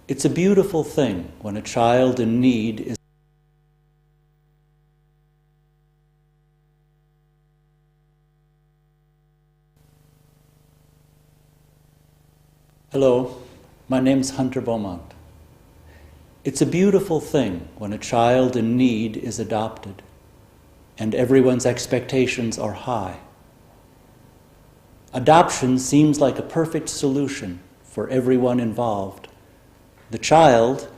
It's a beautiful thing when a child in need is Hello, my name's Hunter Beaumont. It's a beautiful thing when a child in need is adopted and everyone's expectations are high. Adoption seems like a perfect solution for everyone involved. The child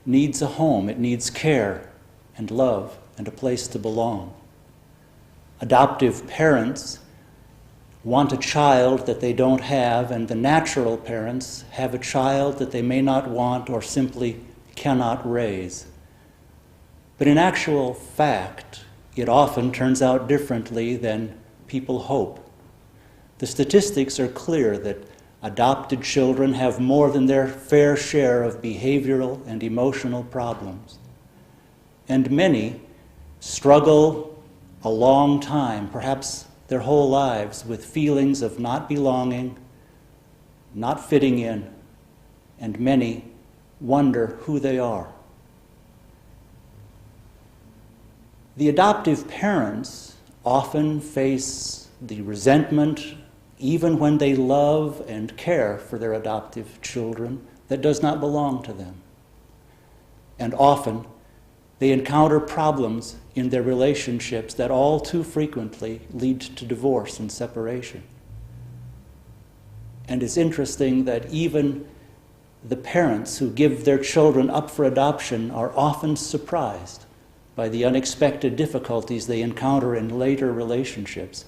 needs a home, it needs care and love and a place to belong. Adoptive parents want a child that they don't have, and the natural parents have a child that they may not want or simply cannot raise. But in actual fact, it often turns out differently than people hope. The statistics are clear that adopted children have more than their fair share of behavioral and emotional problems. And many struggle a long time, perhaps their whole lives, with feelings of not belonging, not fitting in, and many wonder who they are. The adoptive parents often face the resentment, even when they love and care for their adoptive children, that does not belong to them. And often they encounter problems in their relationships that all too frequently lead to divorce and separation. And it's interesting that even the parents who give their children up for adoption are often surprised by the unexpected difficulties they encounter in later relationships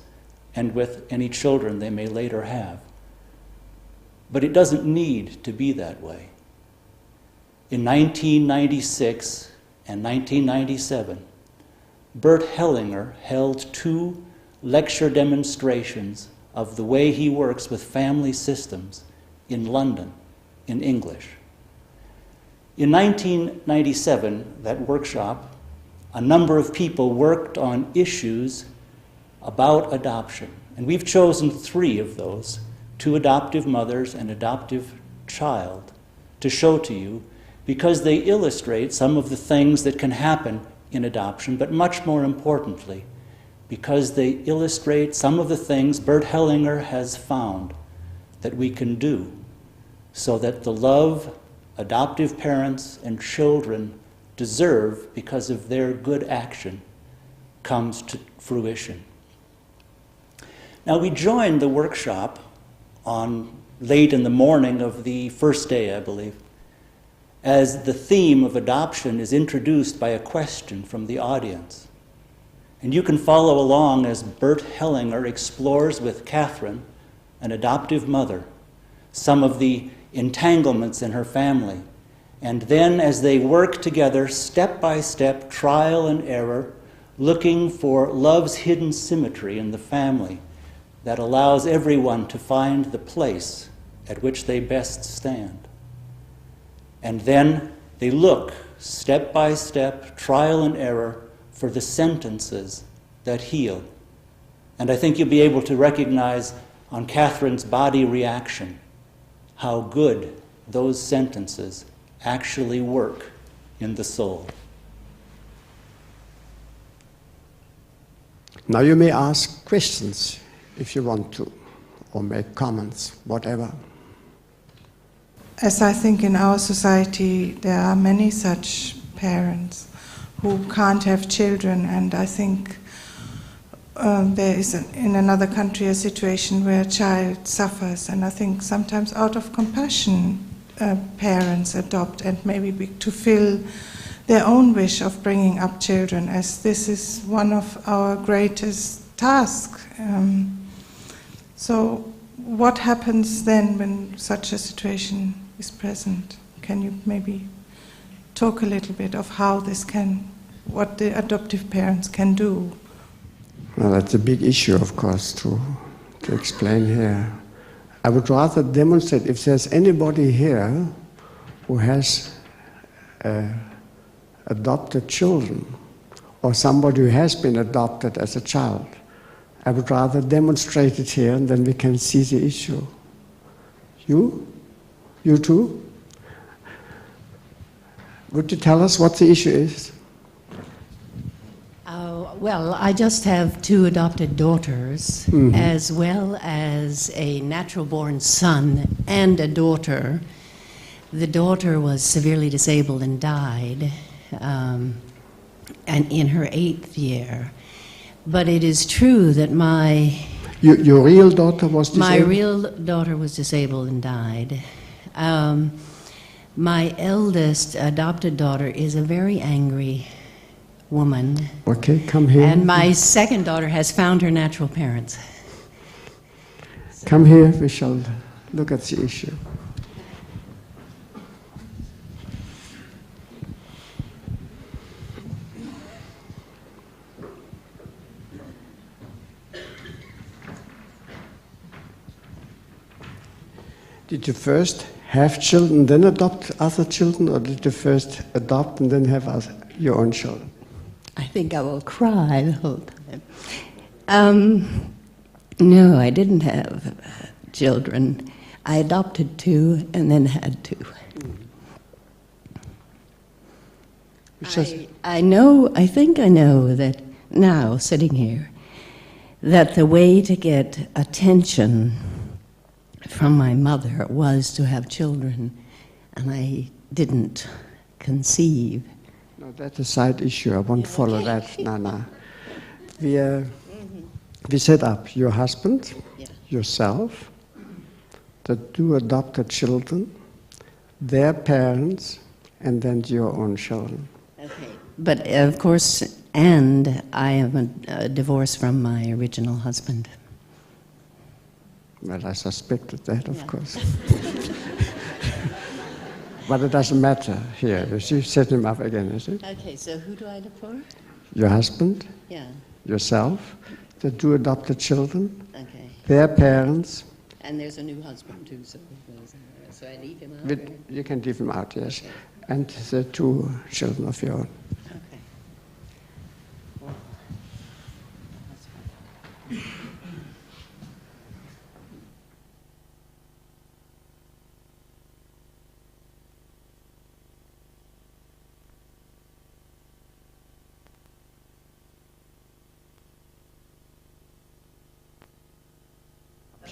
and with any children they may later have. But it doesn't need to be that way. In 1996 and 1997, Bert Hellinger held 2 lecture demonstrations of the way he works with family systems in London in English. In 1997, that workshop, a number of people worked on issues about adoption. And we've chosen 3 of those, 2 adoptive mothers and adoptive child, to show to you because they illustrate some of the things that can happen in adoption, but much more importantly, because they illustrate some of the things Bert Hellinger has found that we can do so that the love adoptive parents and children deserve because of their good action comes to fruition. Now, we joined the workshop on late in the morning of the first day, I believe, as the theme of adoption is introduced by a question from the audience. And you can follow along as Bert Hellinger explores with Catherine, an adoptive mother, some of the entanglements in her family. And then as they work together, step by step, trial and error, looking for love's hidden symmetry in the family that allows everyone to find the place at which they best stand. And then they look, step by step, trial and error, for the sentences that heal. And I think you'll be able to recognize on Catherine's body reaction how good those sentences actually work in the soul. Now you may ask questions if you want to, or make comments, whatever. As I think in our society there are many such parents who can't have children, and I think there is in another country a situation where a child suffers, and I think sometimes out of compassion parents adopt, and maybe to fill their own wish of bringing up children, as this is one of our greatest tasks. So what happens then when such a situation is present? Can you maybe talk a little bit of how this can, what the adoptive parents can do? Well, that's a big issue, of course, to explain here. I would rather demonstrate if there's anybody here who has adopted children, or somebody who has been adopted as a child. I would rather demonstrate it here, and then we can see the issue. You? You too? Would you tell us what the issue is? Well, I just have 2 adopted daughters, as well as a natural-born son and a daughter. The daughter was severely disabled and died, and in her 8th year. But it is true that Your real daughter was disabled? my real daughter was disabled and died. My eldest adopted daughter is a very angry woman. Okay, come here. And my second daughter has found her natural parents. Come here, we shall look at the issue. Did you first have children, then adopt other children, or did you first adopt and then have your own children? I think I will cry the whole time. No, I didn't have children. I adopted 2 and then had 2. I think I know that now, sitting here, that the way to get attention from my mother was to have children, and I didn't conceive. No, that's a side issue. I won't follow that. No. We set up your husband, yourself, the 2 adopted children, their parents, and then your own children. Okay. But of course, and I am divorced from my original husband. Well, I suspected that, of course. But it doesn't matter here. You set him up again, is it? Okay, so who do I look for? Your husband, Yeah, yourself, the 2 adopted children, okay. their parents. And there's a new husband too, so I leave him out? You can leave him out, yes. Okay. And the 2 children of your own. Okay.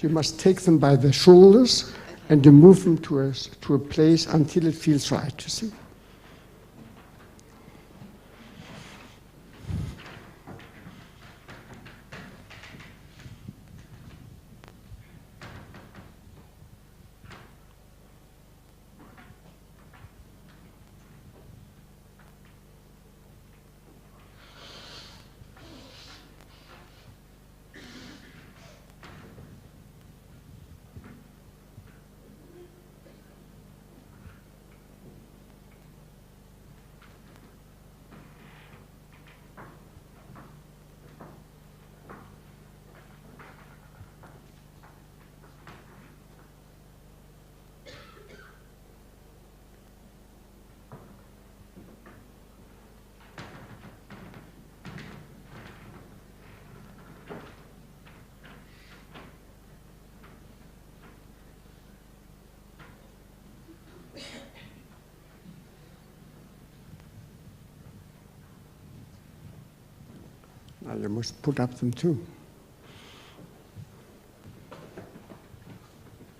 You must take them by the shoulders and you move them to a place until it feels right, you see. Now you must put up them too.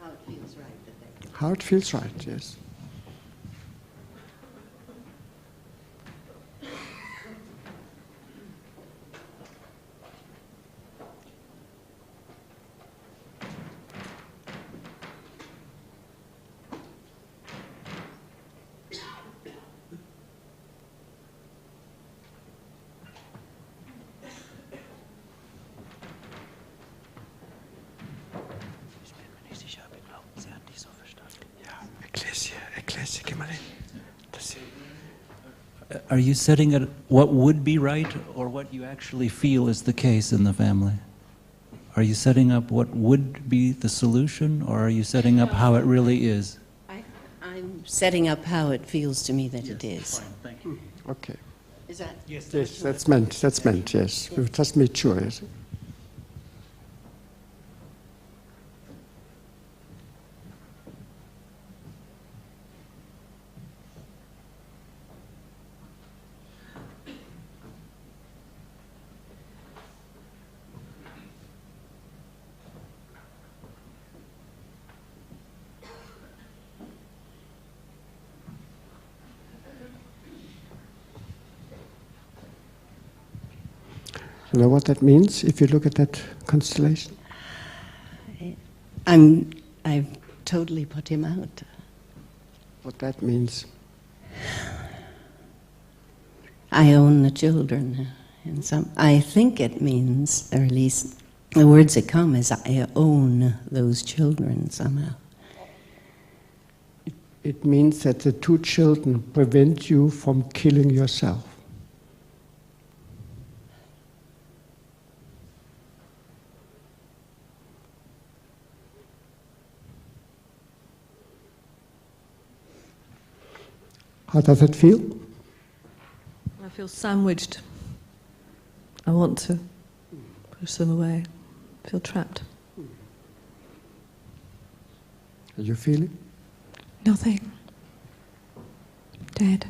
How it feels right. How it feels right, yes. Are you setting it what would be right or what you actually feel is the case in the family? Are you setting up what would be the solution, or are you setting up how it really is? I'm setting up how it feels to me that it is. Fine, thank you. Okay. Is that? Yes, that's meant, yes. We've just made sure, yes. You know what that means if you look at that constellation? I've totally put him out. What that means? I own the children. I think it means, or at least the words that come is I own those children somehow. It means that the two children prevent you from killing yourself. How does it feel? I feel sandwiched. I want to push them away. I feel trapped. Are you feeling? Nothing. Dead.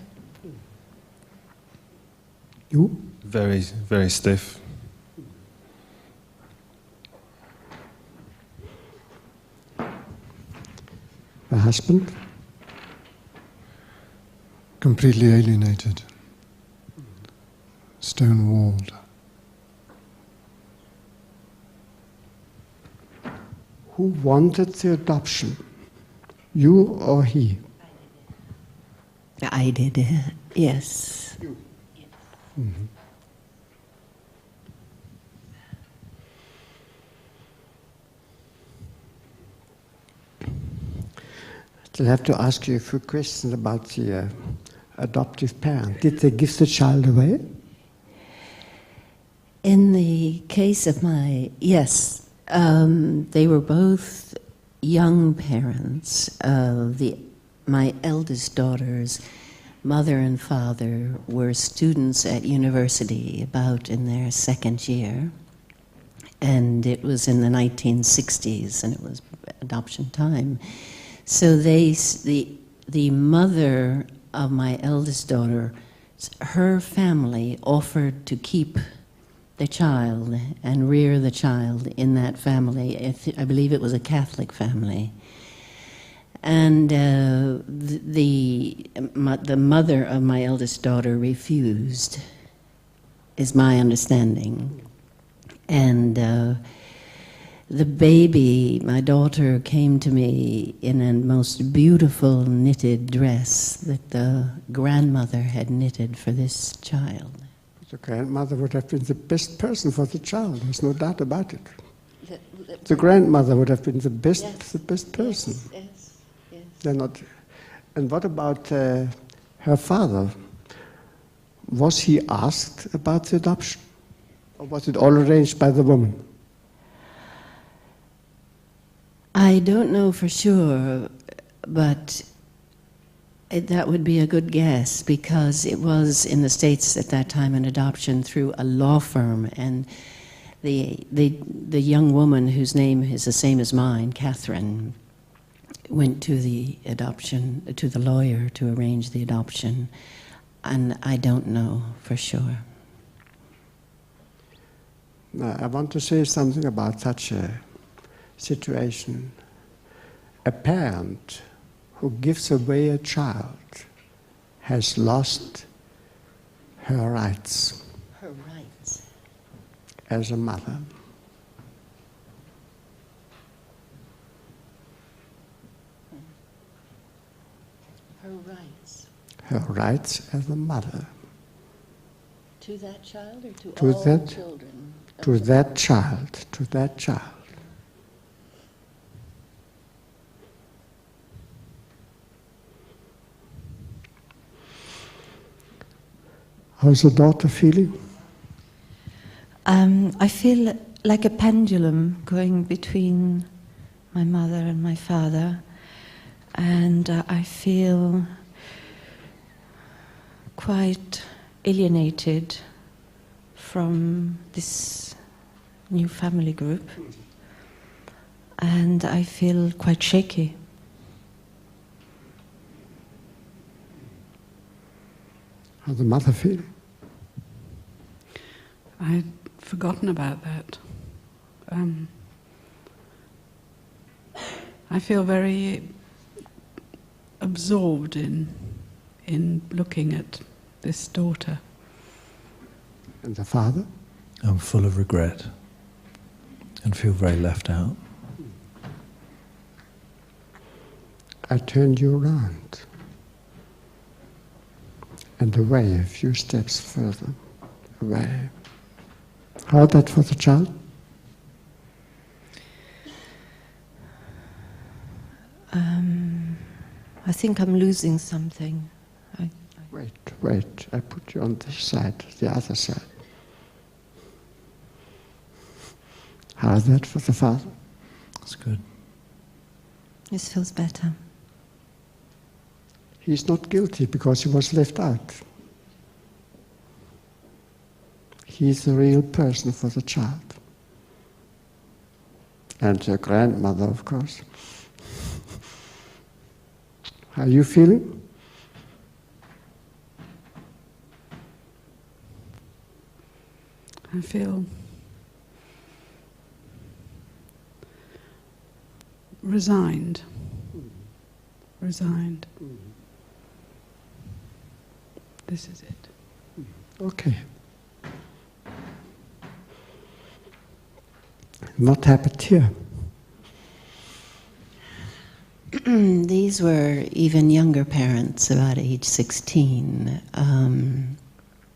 You? Very, very stiff. The husband? Completely alienated, stone-walled. Who wanted the adoption? You or he? I did it, yes. You. Mm-hmm. I'll have to ask you a few questions about the adoptive parent. Did they give the child away? In the case of yes, they were both young parents. My eldest daughter's mother and father were students at university, about in their second year, and it was in the 1960s, and it was adoption time. So the mother of my eldest daughter, her family offered to keep the child and rear the child in that family. I believe it was a Catholic family. And the mother of my eldest daughter refused, is my understanding. And the baby, my daughter, came to me in a most beautiful knitted dress that the grandmother had knitted for this child. The grandmother would have been the best person for the child. There's no doubt about it. The grandmother would have been the best, yes, the best person. Yes, yes. They're not. And what about her father? Was he asked about the adoption, or was it all arranged by the woman? I don't know for sure, but that would be a good guess, because it was in the States at that time an adoption through a law firm, and the young woman whose name is the same as mine, Catherine, went to the adoption, to the lawyer to arrange the adoption, and I don't know for sure. Now, I want to say something about such a situation. A parent who gives away a child has lost her rights. Her rights. As a mother. Her rights. Her rights as a mother. To that child, or to all that, children? To that child, to that child. How's the daughter feeling? I feel like a pendulum going between my mother and my father, and I feel quite alienated from this new family group, and I feel quite shaky. How's the mother feeling? I'd forgotten about that. I feel very absorbed in looking at this daughter. And the father? I'm full of regret and feel very left out. I turned you around and away a few steps further away. How's that for the child? I think I'm losing something. Wait, I put you on this side, the other side. How's that for the father? That's good. This feels better. He's not guilty because he was left out. He's the real person for the child. And the grandmother, of course. How are you feeling? I feel resigned. Resigned. This is it. Okay. What happened here? These were even younger parents, about age 16.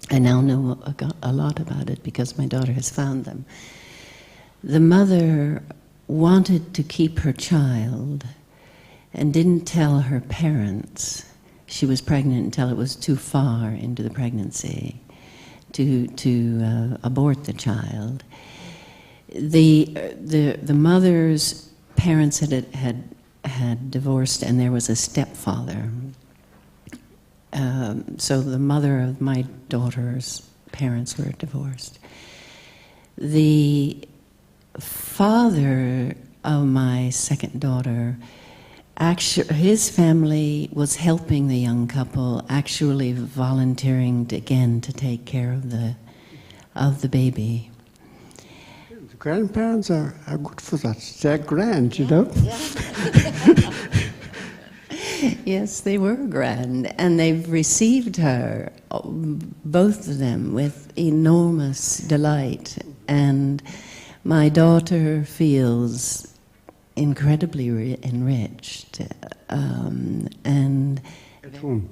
I now know a lot about it because my daughter has found them. The mother wanted to keep her child and didn't tell her parents she was pregnant until it was too far into the pregnancy to abort the child. The mother's parents had divorced, and there was a stepfather. So the mother of my daughter's parents were divorced. The father of my second daughter, actually, his family was helping the young couple, actually volunteering to take care of the baby. The grandparents are good for that. They're grand, you know. Yes, they were grand, and they've received her, both of them, with enormous delight. And my daughter feels incredibly enriched. And at home.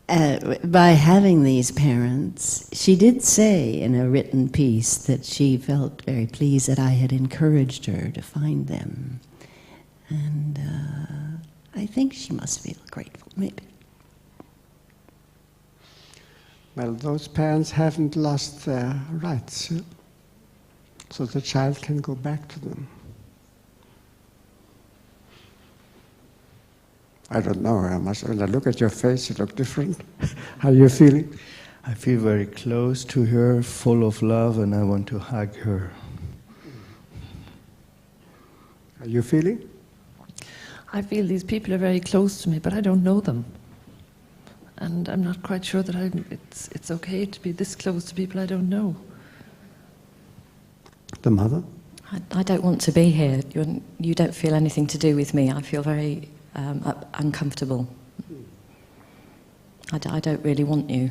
By having these parents, she did say in a written piece that she felt very pleased that I had encouraged her to find them. And I think she must feel grateful, maybe. Well, those parents haven't lost their rights, so the child can go back to them. I don't know, when I look at your face, you look different. How are you feeling? I feel very close to her, full of love, and I want to hug her. How are you feeling? I feel these people are very close to me, but I don't know them. And I'm not quite sure that it's okay to be this close to people I don't know. The mother? I don't want to be here. You don't feel anything to do with me. I feel very uncomfortable. I don't really want you.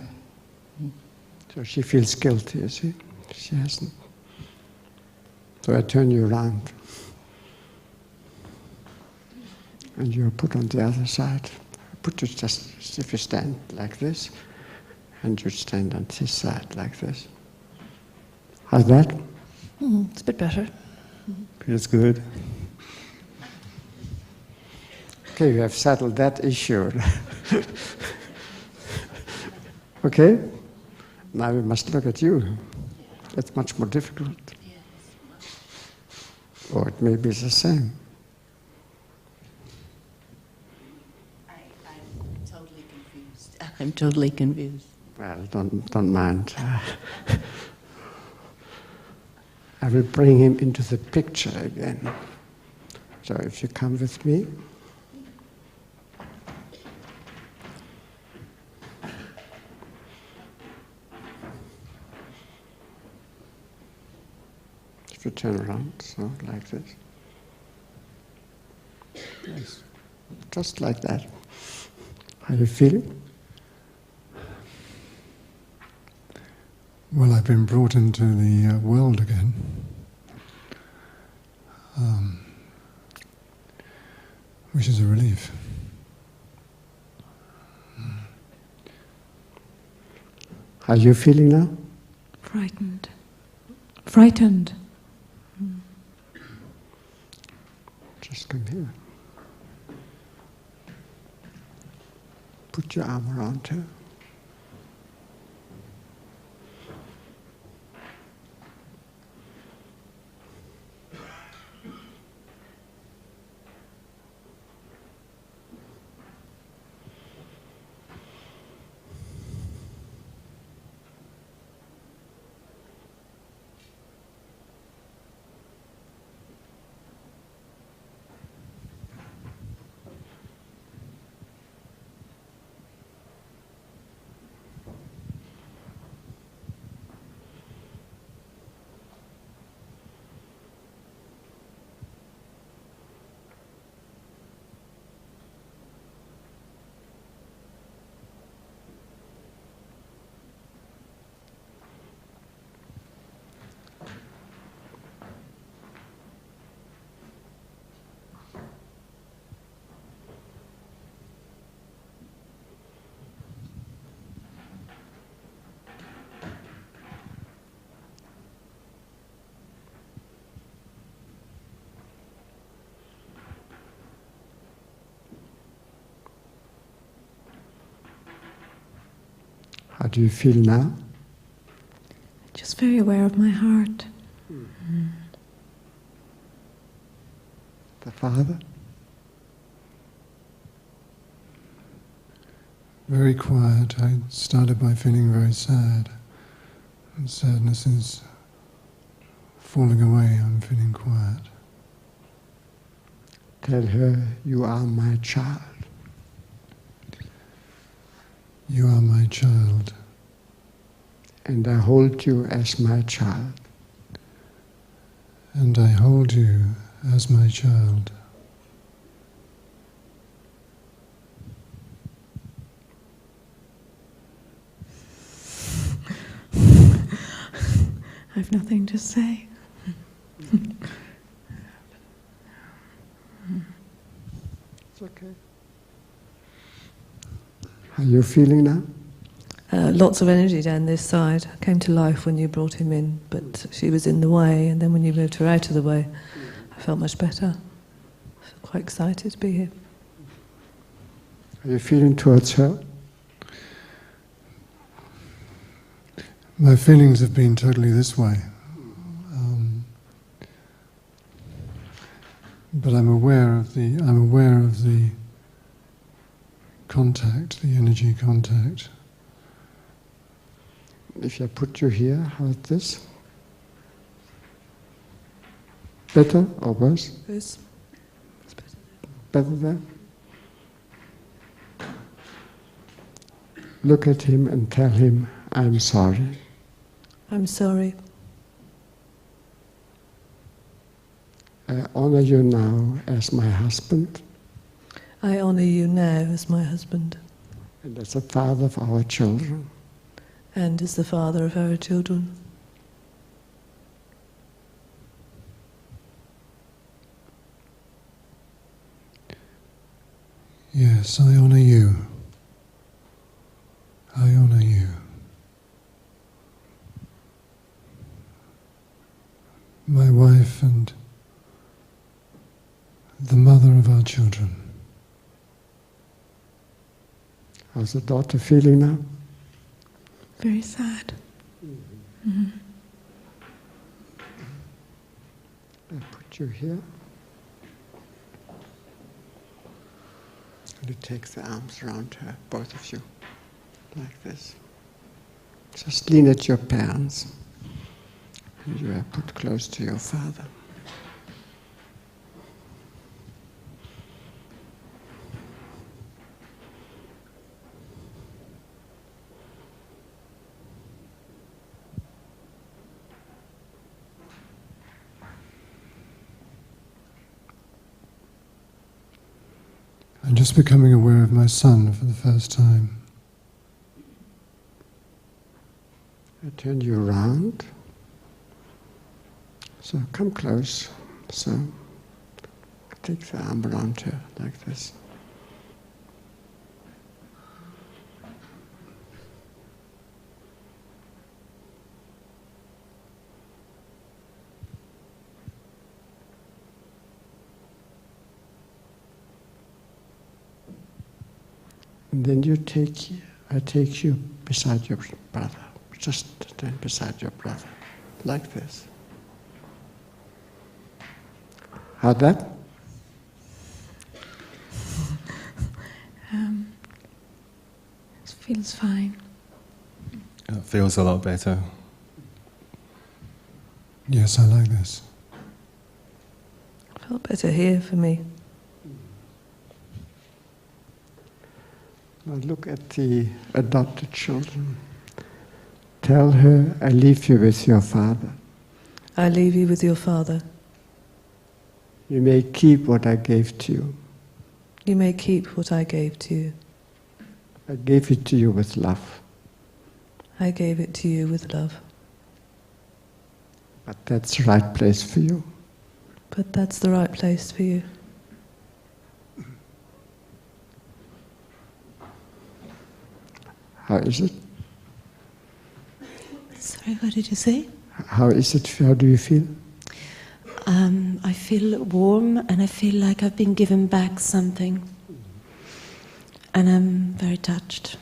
So she feels guilty, you see? She hasn't. So I turn you around. And you're put on the other side. I put you just as if you stand like this, and you stand on this side like this. How's that? It's a bit better. Feels good. Okay, you have settled that issue. Okay? Now we must look at you. That's much more difficult. Or it may be the same. I'm totally confused. Well, don't mind. I will bring him into the picture again. So if you come with me. If you turn around, so like this. Yes, just like that. How are you feeling? Well, I've been brought into the world again. Which is a relief. How are you feeling now? Frightened. Frightened. Just come here. Put your arm around her. How do you feel now? Just very aware of my heart. The Father? Very quiet. I started by feeling very sad. And sadness is falling away. I'm feeling quiet. Tell her, you are my child. You are my child. And I hold you as my child. And I hold you as my child. I've nothing to say. It's okay. How are you feeling now? Lots of energy down this side. Came to life when you brought him in, but she was in the way, and then when you moved her out of the way, I felt much better. I feel quite excited to be here. Are you feeling towards her? My feelings have been totally this way. But I'm aware of the contact, the energy contact. If I put you here, how's this? Better or worse? It's Better there? Look at him and tell him, I'm sorry. I'm sorry. I honor you now as my husband. I honor you now as my husband. And as the father of our children. And as the father of our children. Yes, I honor you. I honor you. My wife and the mother of our children. How's the daughter feeling now? Very sad. Mm-hmm. I put you here. And you take the arms around her, both of you, like this. Just lean at your parents. And you are put close to your father. I'm just becoming aware of my son for the first time. turn you around. So come close. So take the arm around her like this. And then I take you beside your brother. Just stand beside your brother, like this. How'd that? It feels fine. It feels a lot better. Yes, I like this. Felt better here for me. Now look at the adopted children. Tell her, I leave you with your father. I leave you with your father. You may keep what I gave to you. You may keep what I gave to you. I gave it to you with love. I gave it to you with love. But that's the right place for you. But that's the right place for you. How is it? Sorry, what did you say? How is it? How do you feel? I feel warm and I feel like I've been given back something. And I'm very touched.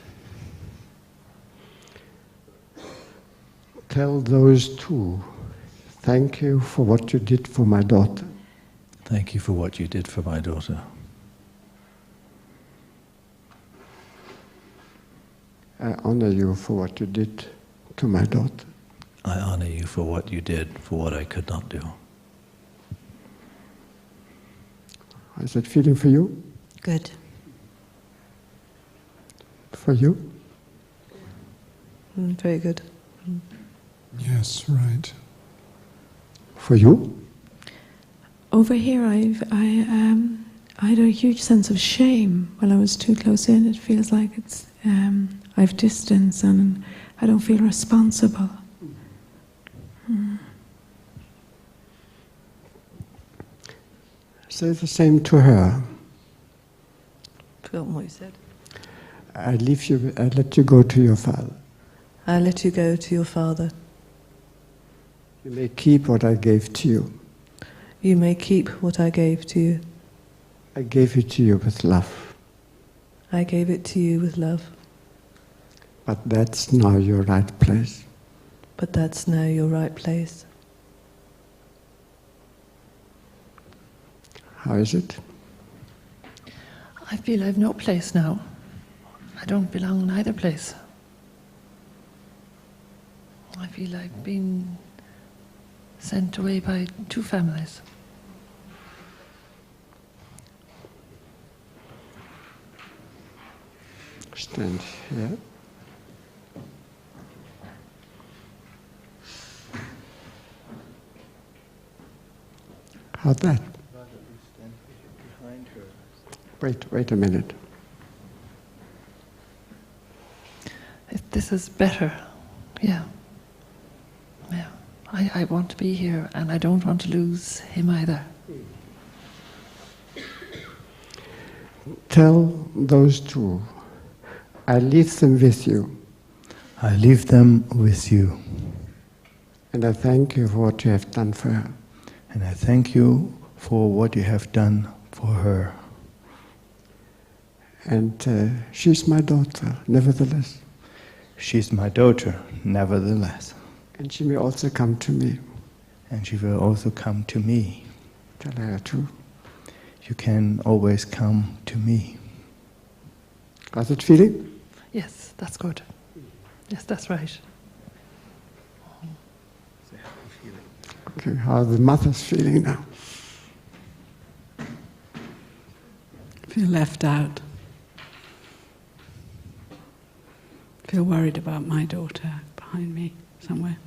Tell those two, thank you for what you did for my daughter. Thank you for what you did for my daughter. I honor you for what you did to my daughter. I honor you for what you did for what I could not do. How's it feeling for you? Good. For you? Very good. Yes, right. For you? Over here, I had a huge sense of shame when I was too close in. It feels like it's I've distance and I don't feel responsible. Say the same to her. Forgotten what you said. I let you go to your father. I let you go to your father. You may keep what I gave to you. You may keep what I gave to you. I gave it to you with love. I gave it to you with love. But that's now your right place. But that's now your right place. How is it? I feel I've no place now. I don't belong in either place. I feel I've been sent away by two families. Stand here. How's that? Wait a minute. This is better. Yeah. Yeah. I want to be here and I don't want to lose him either. Tell those two, I leave them with you. I leave them with you. And I thank you for what you have done for her. And I thank you for what you have done for her. And she's my daughter, nevertheless. She's my daughter, nevertheless. And she may also come to me. And she will also come to me. Tell her too. You can always come to me. How's it feeling? Yes, that's good. Yes, that's right. Okay, how are the mothers feeling now? Feel left out. Feel worried about my daughter behind me somewhere.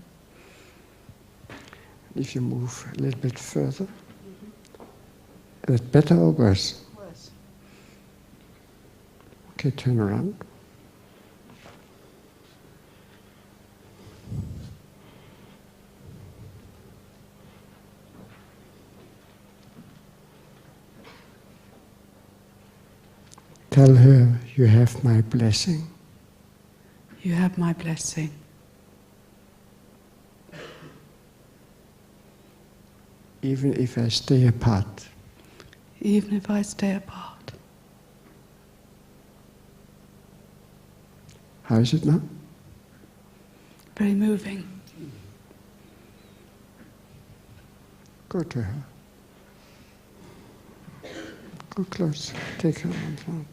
If you move a little bit further, is it better or worse? Worse. Okay, turn around. Tell her, you have my blessing. You have my blessing. Even if I stay apart. Even if I stay apart. How is it now? Very moving. Go to her. Go close. Take her on.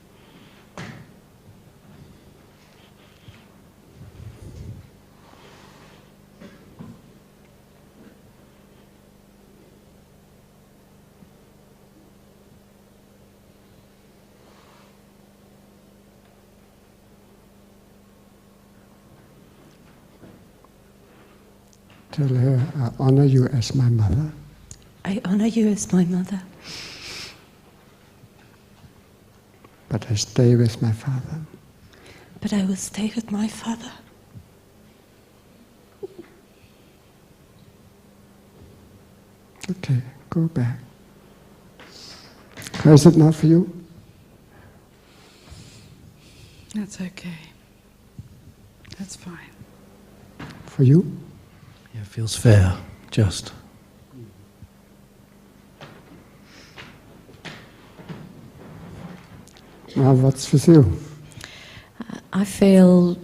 Tell her, I honor you as my mother. I honor you as my mother. But I stay with my father. But I will stay with my father. Okay, go back. How is it now for you? That's okay. That's fine. For you? Yeah, it feels fair, just. Now, what's with you? I feel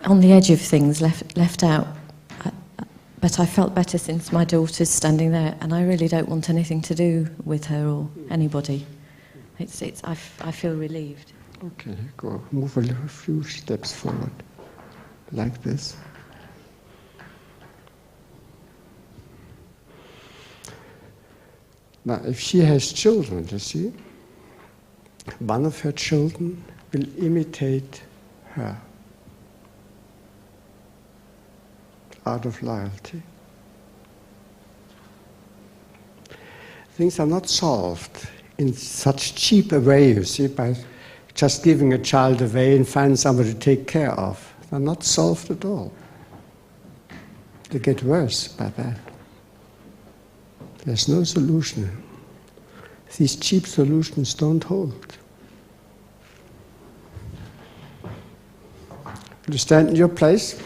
on the edge of things, left out. But I felt better since my daughter's standing there, and I really don't want anything to do with her or anybody. I feel relieved. Okay, go. Move a few steps forward, like this. Now, if she has children, you see, one of her children will imitate her out of loyalty. Things are not solved in such cheap a way, you see, by just giving a child away and find somebody to take care of. They're not solved at all. They get worse by that. There's no solution. These cheap solutions don't hold. Will you stand in your place?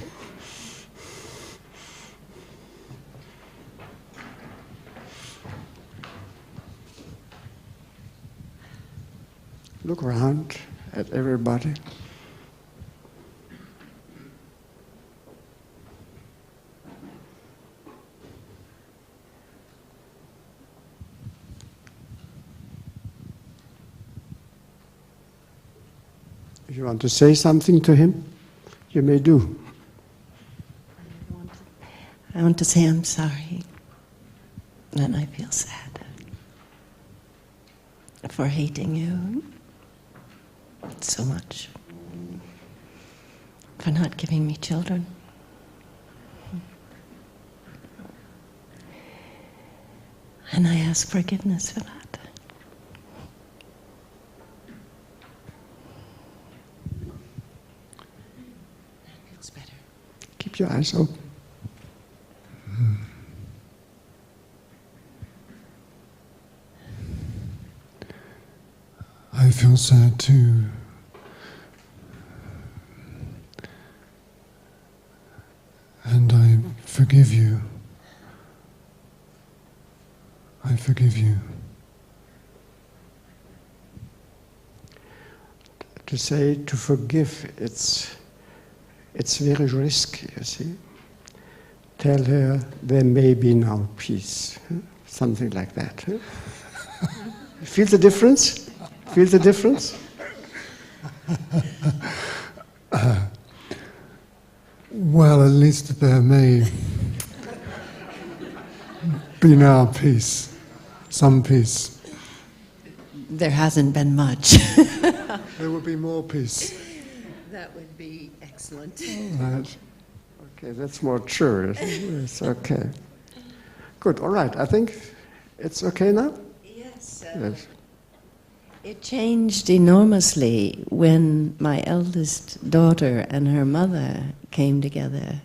Look around at everybody. If you want to say something to him, you may do. I want to say I'm sorry, and I feel sad for hating you so much, for not giving me children. And I ask forgiveness for that. Keep your eyes open. I feel sad too. And I forgive you. I forgive you. To say to forgive, it's very risky, you see. Tell her there may be now peace. Something like that. Feel the difference? Feel the difference? Well, at least there may be now peace. Some peace. There hasn't been much. There will be more peace. That would be excellent. Right. Okay, that's more true. It's okay. Good, all right. I think it's okay now? Yes. Yes. It changed enormously when my eldest daughter and her mother came together.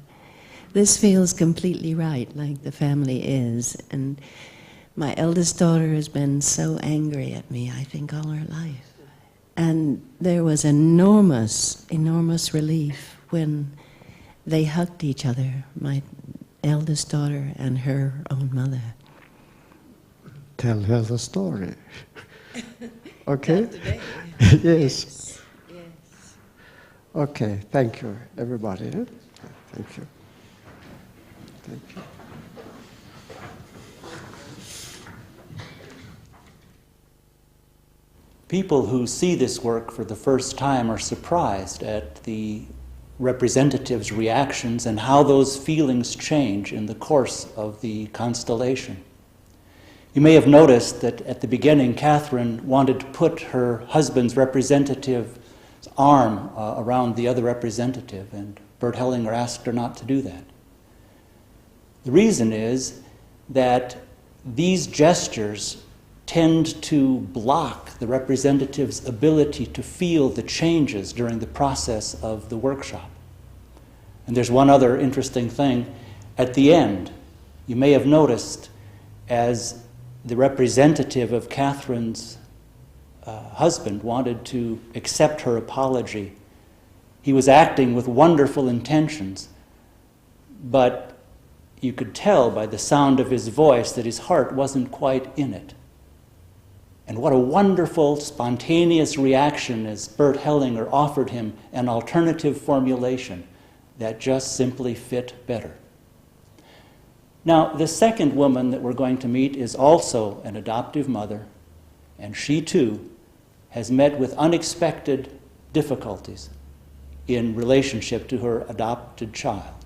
This feels completely right, like the family is. And my eldest daughter has been so angry at me, I think, all her life. And there was enormous, enormous relief when they hugged each other, my eldest daughter and her own mother. Tell her the story. Okay? Not today. Yes. Yes. Okay, thank you, everybody. Thank you. Thank you. People who see this work for the first time are surprised at the representatives' reactions and how those feelings change in the course of the constellation. You may have noticed that at the beginning, Catherine wanted to put her husband's representative's arm around the other representative, and Bert Hellinger asked her not to do that. The reason is that these gestures tend to block the representative's ability to feel the changes during the process of the workshop. And there's one other interesting thing. At the end, you may have noticed, as the representative of Catherine's husband wanted to accept her apology, he was acting with wonderful intentions, but you could tell by the sound of his voice that his heart wasn't quite in it. And what a wonderful, spontaneous reaction as Bert Hellinger offered him an alternative formulation that just simply fit better. Now, the second woman that we're going to meet is also an adoptive mother, and she too has met with unexpected difficulties in relationship to her adopted child.